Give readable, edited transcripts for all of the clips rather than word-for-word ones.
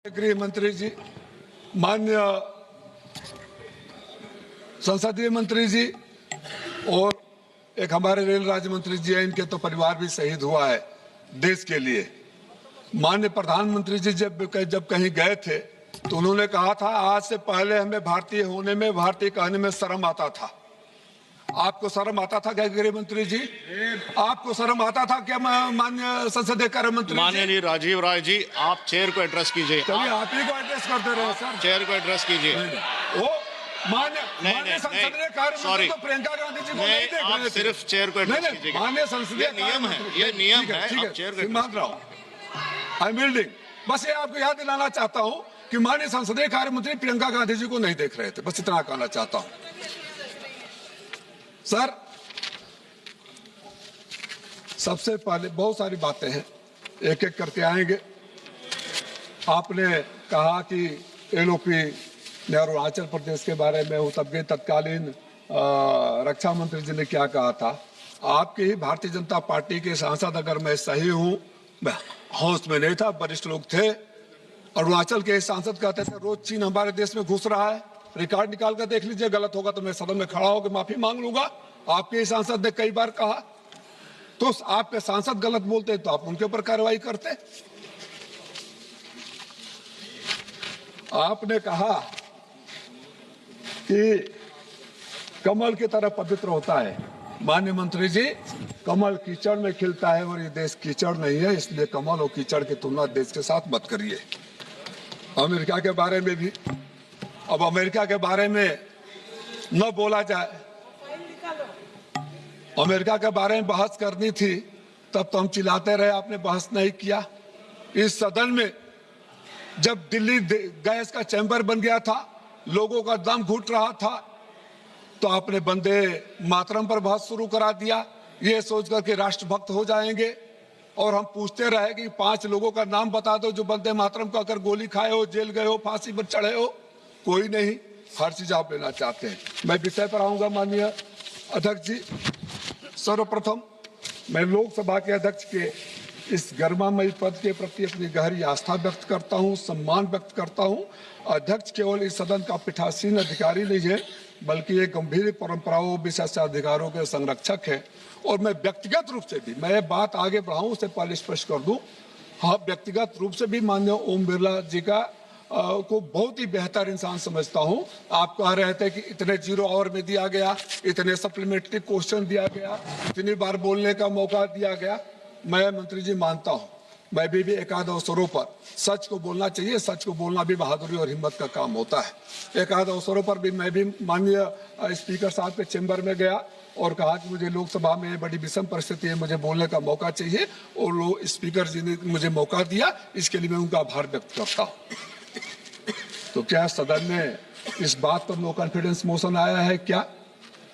गृह मंत्री जी, माननीय संसदीय मंत्री जी और एक हमारे रेल राज्य मंत्री जी हैं, इनके तो परिवार भी शहीद हुआ है देश के लिए। माननीय प्रधानमंत्री जी जब कहीं गए थे तो उन्होंने कहा था आज से पहले हमें भारतीय होने में, भारतीय कहने में शर्म आता था। आपको शर्म आता था क्या गृह मंत्री जी? आपको शर्म आता था क्या माननीय संसदीय कार्य मंत्री? माननीय राजीव राय जी, आप चेयर को एड्रेस कीजिए। चलिए आप ही को एड्रेस करते रहे सर। चेयर को एड्रेस कीजिए। वो माननीय संसदीय कार्य मंत्री तो प्रियंका गांधी जी को नहीं देख रहे थे। सिर्फ चेयर को एड्रेस कीजिए। माननीय संसदीय नियम है, ये नियम है। आप चेयर को मान रहा हूँ, आई एम बिल्डिंग। बस ये आपको याद दिलाना चाहता हूँ कि माननीय संसदीय कार्य मंत्री प्रियंका गांधी जी को नहीं देख रहे थे, बस इतना कहना चाहता हूँ सर। सबसे पहले बहुत सारी बातें हैं, एक एक करके आएंगे। आपने कहा कि एलओपी ने अरुणाचल प्रदेश के बारे में हो, तब के तत्कालीन रक्षा मंत्री जी ने क्या कहा था। आपकी ही भारतीय जनता पार्टी के सांसद, अगर मैं सही हूं, मैं होश में नहीं था, वरिष्ठ लोग थे, अरुणाचल के सांसद कहते थे रोज चीन हमारे देश में घुस रहा है। रिकॉर्ड निकाल कर देख लीजिए, गलत होगा तो मैं सदन में खड़ा होकर माफी मांग लूंगा। आपके ही सांसद ने कई बार कहा। तो आपके सांसद गलत बोलते तो आप उनके ऊपर कार्रवाई करते। आपने कहा कि कमल की तरह पवित्र होता है। माननीय मंत्री जी, कमल कीचड़ में खिलता है और ये देश कीचड़ नहीं है, इसलिए कमल और कीचड़ की तुलना देश के साथ मत करिए। अमेरिका के बारे में भी, अब अमेरिका के बारे में न बोला जाए। अमेरिका के बारे में बहस करनी थी तब तो हम चिल्लाते रहे, आपने बहस नहीं किया। इस सदन में जब दिल्ली गैस का चैम्बर बन गया था, लोगों का दम घुट रहा था, तो आपने वंदे मातरम पर बहस शुरू करा दिया, ये सोचकर के राष्ट्रभक्त हो जाएंगे। और हम पूछते रहे कि 5 लोगों का नाम बता दो जो वंदे मातरम को अगर गोली खाए हो, जेल गए हो, फांसी पर चढ़े हो। कोई नहीं, हर चीज आप लेना चाहते हैं। मैं विषय पर आऊंगा माननीय अध्यक्ष जी। सर्वप्रथम मैं लोकसभा के अध्यक्ष के इस गरिमामयी पद के प्रति अपनी गहरी आस्था व्यक्त करता हूं, सम्मान व्यक्त करता हूं। अध्यक्ष केवल इस सदन का पीठासीन अधिकारी नहीं है, बल्कि एक गंभीर परंपराओं, विशेषाधिकारों के संरक्षक है। और मैं व्यक्तिगत रूप से भी, मैं बात आगे बढ़ाऊं उससे पहले स्पष्ट कर दूं, हाँ, व्यक्तिगत रूप से भी माननीय ओम बिरला जी का को बहुत ही बेहतर इंसान समझता हूं। आप कह रहे थे कि इतने 0 आवर में दिया गया, इतने सप्लीमेंट्री क्वेश्चन दिया गया, इतनी बार बोलने का मौका दिया गया। मैं मंत्री जी मानता हूं, मैं भी एक आध अवसरों पर सच को बोलना चाहिए, सच को बोलना भी बहादुरी और हिम्मत का काम होता है। एक आध अवसरों पर भी मैं भी माननीय स्पीकर साहब के चैम्बर में गया और कहा कि मुझे लोकसभा में बड़ी विषम परिस्थिति है, मुझे बोलने का मौका चाहिए, और वो स्पीकर जी ने मुझे मौका दिया, इसके लिए मैं उनका आभार व्यक्त करता हूँ। तो क्या सदन में इस बात पर नो कॉन्फिडेंस मोशन आया है क्या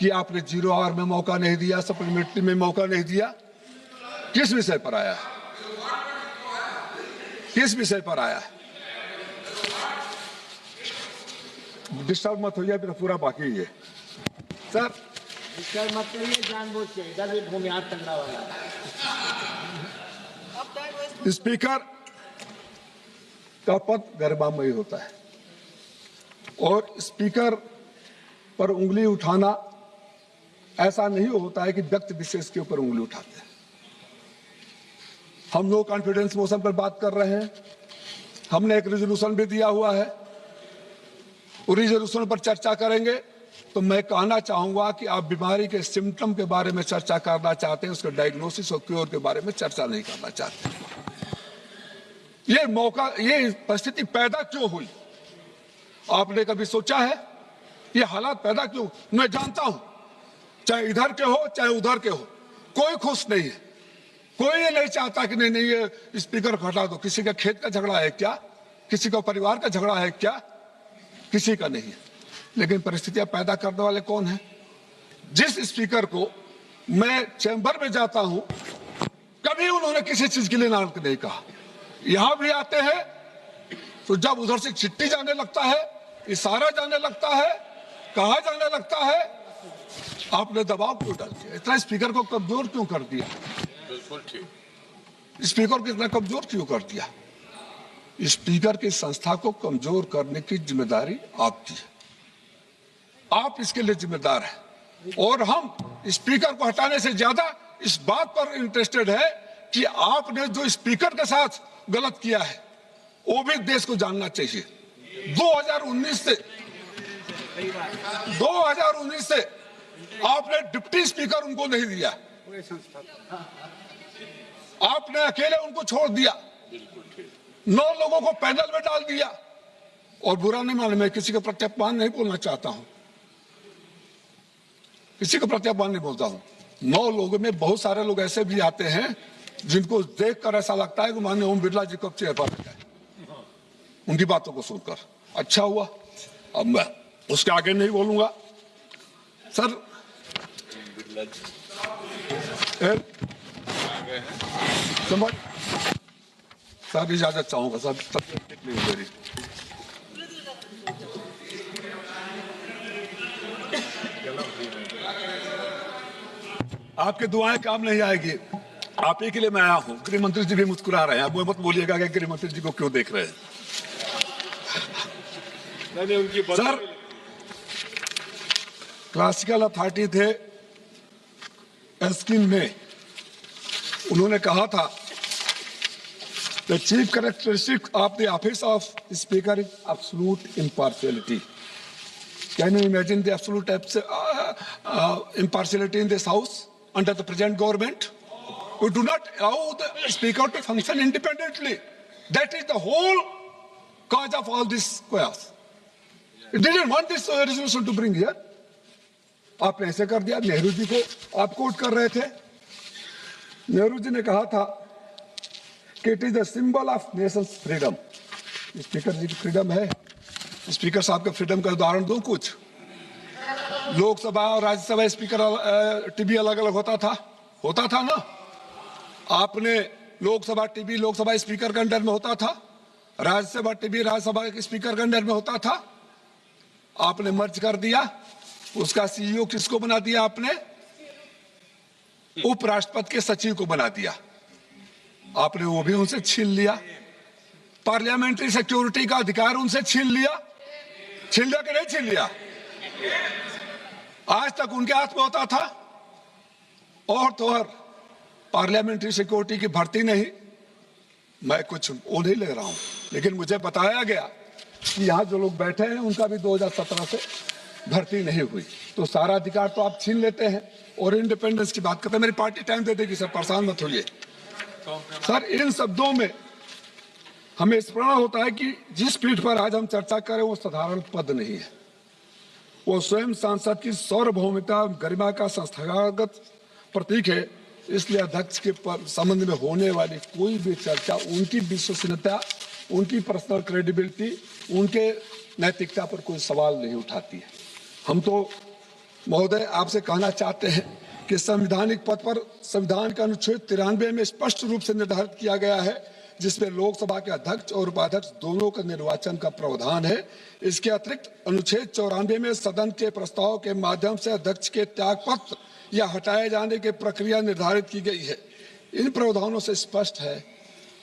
कि आपने 0 आवर में मौका नहीं दिया, सप्लीमेंट्री में मौका नहीं दिया? किस विषय पर आया है? किस विषय पर आया है? डिस्टर्ब मत होइए, अभी पूरा बाकी है सर। डिस्टर्ब मत करिए, जानबूझ के इधर भी भूमि हाथ तंगड़ा वाला। स्पीकर का पद गरिमामयी होता है और स्पीकर पर उंगली उठाना ऐसा नहीं होता है कि व्यक्ति विशेष के ऊपर उंगली उठाते हैं। हम नो कॉन्फिडेंस मोशन पर बात कर रहे हैं, हमने एक रेजोल्यूशन भी दिया हुआ है, उस रेजोल्यूशन पर चर्चा करेंगे। तो मैं कहना चाहूंगा कि आप बीमारी के सिम्टम के बारे में चर्चा करना चाहते हैं, उसके डायग्नोसिस और क्योर के बारे में चर्चा नहीं करना चाहते। ये मौका, ये परिस्थिति पैदा क्यों हुई? आपने कभी सोचा है ये हालात पैदा क्यों? मैं जानता हूं, चाहे इधर के हो चाहे उधर के हो, कोई खुश नहीं है, कोई ये नहीं चाहता कि नहीं ये स्पीकर को हटा दो। किसी का खेत का झगड़ा है क्या? किसी का परिवार का झगड़ा है क्या? किसी का नहीं है। लेकिन परिस्थितियां पैदा करने वाले कौन है? जिस स्पीकर को मैं चैम्बर में जाता हूं, कभी उन्होंने किसी चीज के लिए नाम नहीं कहा। यहां भी आते हैं तो जब उधर से चिट्ठी जाने लगता है, इशारा जाने लगता है, कहा जाने लगता है, आपने दबाव क्यों डाल दिया? इतना स्पीकर को कमजोर क्यों कर दिया? बिल्कुल ठीक। स्पीकर को इतना कमजोर क्यों कर दिया? स्पीकर की संस्था को कमजोर करने की जिम्मेदारी आपकी है, आप इसके लिए जिम्मेदार हैं। और हम स्पीकर को हटाने से ज्यादा इस बात पर इंटरेस्टेड है कि आपने जो स्पीकर के साथ गलत किया है वो भी देश को जानना चाहिए। 2019 से आपने डिप्टी स्पीकर उनको नहीं दिया, आपने अकेले उनको छोड़ दिया, 9 लोगों को पैनल में डाल दिया। और बुरा नहीं माने, मैं किसी का प्रत्यापान नहीं बोलना चाहता हूं, किसी का प्रत्यापान नहीं बोलता हूं। 9 लोगों में बहुत सारे लोग ऐसे भी आते हैं जिनको देखकर ऐसा लगता है कि माननीय ओम बिरला जी कब चेयर पर बैठे, उनकी बातों को सुनकर। अच्छा हुआ, अब मैं उसके आगे नहीं बोलूंगा। सर समझ सर इजाजत चाहूंगा सर, तबियत ठीक नहीं हो मेरी। आपके दुआएं काम नहीं आएगी, आप ही के लिए मैं आया हूं। गृह मंत्री जी भी मुस्कुरा रहे हैं, आप वो मत बोलिएगा कि गृह मंत्री जी को क्यों देख रहे हैं। सर क्लासिकल अथॉरिटी थे एस्किन में, उन्होंने कहा था the chief characteristic of the office of speaker is absolute impartiality. Can you imagine the absolute impartiality in this house under the present government? We do not allow the speaker to function independently. That is the whole cause of all this chaos. It didn't want this resolution to bring here. आपने ऐसे कर दिया। नेहरू जी को आप coat कर रहे थे, नेहरू जी ने कहा था कि it is the symbol of nation's freedom. Speaker ji की फ्रीडम है, स्पीकर साहब के फ्रीडम का उदाहरण दूं कुछ। लोकसभा और राज्यसभा स्पीकर टीबी अलग अलग होता था ना। आपने लोकसभा टीबी लोकसभा स्पीकर के अंडर में होता था, राज्यसभा टीबी राज्यसभा के स्पीकर के अंडर में होता था। आपने मर्ज कर दिया, उसका सीईओ किसको बना दिया आपने? उपराष्ट्रपति के सचिव को बना दिया। आपने वो भी उनसे छीन लिया, पार्लियामेंट्री सिक्योरिटी का अधिकार उनसे छीन लिया कि नहीं छीन लिया? आज तक उनके हाथ में होता था। और तो और पार्लियामेंट्री सिक्योरिटी की भर्ती नहीं, मैं कुछ वो नहीं ले रहा हूं, लेकिन मुझे बताया गया कि यहाँ जो लोग बैठे हैं उनका भी 2017 से भर्ती नहीं हुई। तो सारा अधिकार तो आप छीन लेते हैं और इंडिपेंडेंस की बात करते हैं। मेरी पार्टी टाइम दे देगी सर, परेशान मत होइए सर। इन शब्दों में हमें स्मरण होता है कि जिस पीठ पर आज हम चर्चा करें वो साधारण पद नहीं है, वो स्वयं सांसद की सार्वभौमिकता गरिमा का संस्थागत प्रतीक है। इसलिए अध्यक्ष के संबंध में होने वाली कोई भी चर्चा उनकी विश्वसनीयता, उनकी पर्सनल क्रेडिबिलिटी, उनके नैतिकता पर कोई सवाल नहीं उठाती है। हम तो महोदय आपसे कहना चाहते हैं कि संवैधानिक पद पर संविधान का अनुच्छेद 93 में स्पष्ट रूप से निर्धारित किया गया है, जिसमें लोकसभा के अध्यक्ष और उपाध्यक्ष दोनों का निर्वाचन का प्रावधान है। इसके अतिरिक्त अनुच्छेद 94 में सदन के प्रस्ताव के माध्यम से अध्यक्ष के त्यागपत्र या हटाए जाने की प्रक्रिया निर्धारित की गई है। इन प्रावधानों से स्पष्ट है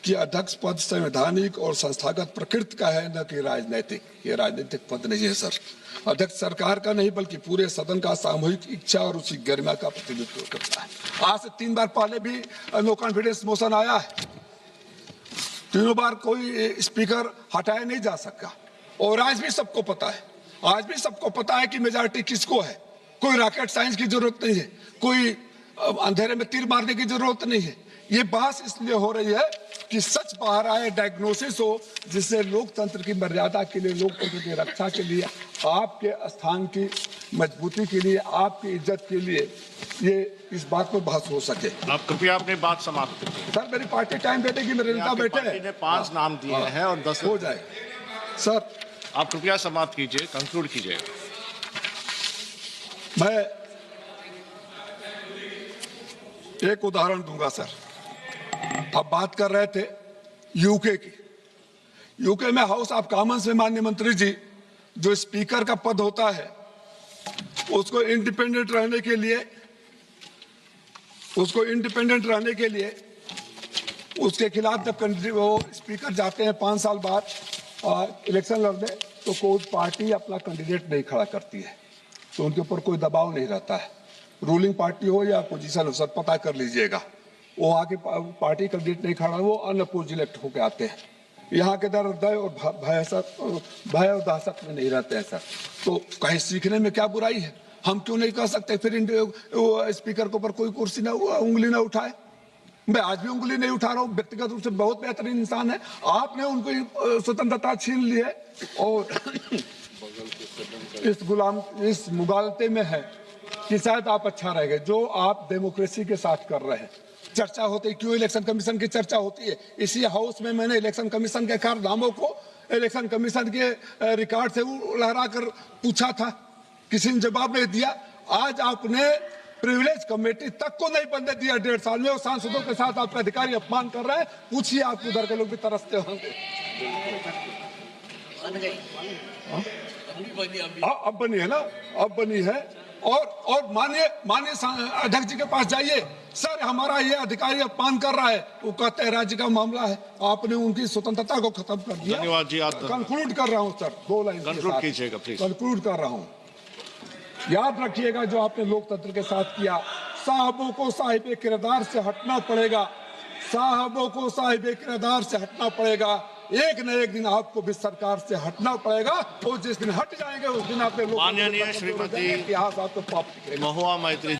कि अध्यक्ष पद संवैधानिक और संस्थागत प्रकृति का है, न कि राजनीतिक। ये राजनीतिक पद नहीं है सर। अध्यक्ष सरकार का नहीं बल्कि पूरे सदन का सामूहिक इच्छा और उसी गरिमा का प्रतिनिधित्व करता है। आज से 3 बार पहले भी नो कॉन्फिडेंस मोशन आया है, तीनों बार कोई स्पीकर हटाया नहीं जा सका। और आज भी सबको पता है, आज भी सबको पता है कि मेजॉरिटी किसको है। कोई रॉकेट साइंस की जरूरत नहीं है, कोई अंधेरे में तीर मारने की जरूरत नहीं है। ये बहस इसलिए हो रही है कि सच बाहर आए, डायग्नोसिस हो, जिससे लोकतंत्र की मर्यादा के लिए, लोकतंत्र की रक्षा के लिए, आपके स्थान की मजबूती के लिए, आपकी इज्जत के लिए ये इस बात पर बहस हो सके। आप कृपया अपनी बात समाप्त कीजिए। सर मेरी पार्टी टाइम दे देगी, मेरे नेता बैठे हैं। 5 नाम दिए हैं और 10 हो जाए सर। आप कृपया समाप्त कीजिए, कंक्लूड कीजिए। मैं एक उदाहरण दूंगा सर। आप बात कर रहे थे यूके की। यूके में हाउस ऑफ कॉमन्स में माननीय मंत्री जी, जो स्पीकर का पद होता है उसको इंडिपेंडेंट रहने के लिए उसके खिलाफ जब वो स्पीकर जाते हैं 5 साल बाद इलेक्शन लड़ने, तो कोई पार्टी अपना कैंडिडेट नहीं खड़ा करती है, तो उनके ऊपर कोई दबाव नहीं रहता है। रूलिंग पार्टी हो या अपोजिशन हो, सर पता कर लीजिएगा, वो आके पार्टी कैंडिडेट नहीं खड़ा, वो अनअपोज इलेक्ट होकर आते हैं। यहाँ के दर दय और भय और दहशत में नहीं रहते हैं सर। तो कहीं सीखने में क्या बुराई है? हम क्यों नहीं कह सकते फिर स्पीकर के ऊपर कोई कुर्सी ना उंगली ना उठाए? मैं आज भी उंगली नहीं उठा रहा हूँ, व्यक्तिगत रूप से बहुत बेहतरीन इंसान है, आपने उनको स्वतंत्रता छीन ली है और इस मुगालते में है कि शायद आप अच्छा रहेंगे जो आप डेमोक्रेसी के साथ कर रहे हैं। चर्चा होती, क्यों इलेक्शन कमीशन की चर्चा होती है? इसी हाउस में मैंने इलेक्शन कमीशन के कारनामों को इलेक्शन कमीशन के रिकॉर्ड से लहरा कर पूछा था, किसी ने जवाब नहीं दिया। आज आपने प्रिविलेज कमेटी तक को नहीं बनने दिया 1.5 साल में, और सांसदों के साथ आपका अधिकारी अपमान कर रहे हैं। पूछिए, आप उधर के लोग भी तरसते होंगे। अब बनी है ना, अब बनी है। और मानिए अध्यक्ष जी के पास जाइए, सर हमारा ये अधिकारी अपमान कर रहा है, वो कहते हैं राज्य का मामला है, आपने उनकी स्वतंत्रता को खत्म कर दिया। धन्यवाद जी, आप कंक्लूड कर रहा हूं सर, 2 लाइन कंक्लूड कीजिएगा प्लीज। कंक्लूड कर रहा हूं। याद रखिएगा जो आपने लोकतंत्र के साथ किया, साहबों को साहिब किरदार से हटना पड़ेगा, साहबों को साहिब किरदार से हटना पड़ेगा। एक न एक दिन आपको भी सरकार से हटना पड़ेगा, और जिस दिन हट जाएंगे उस दिन आपने माननीय श्रीमती इतिहास आपको पाप दिखेगा। महुआ मैत्री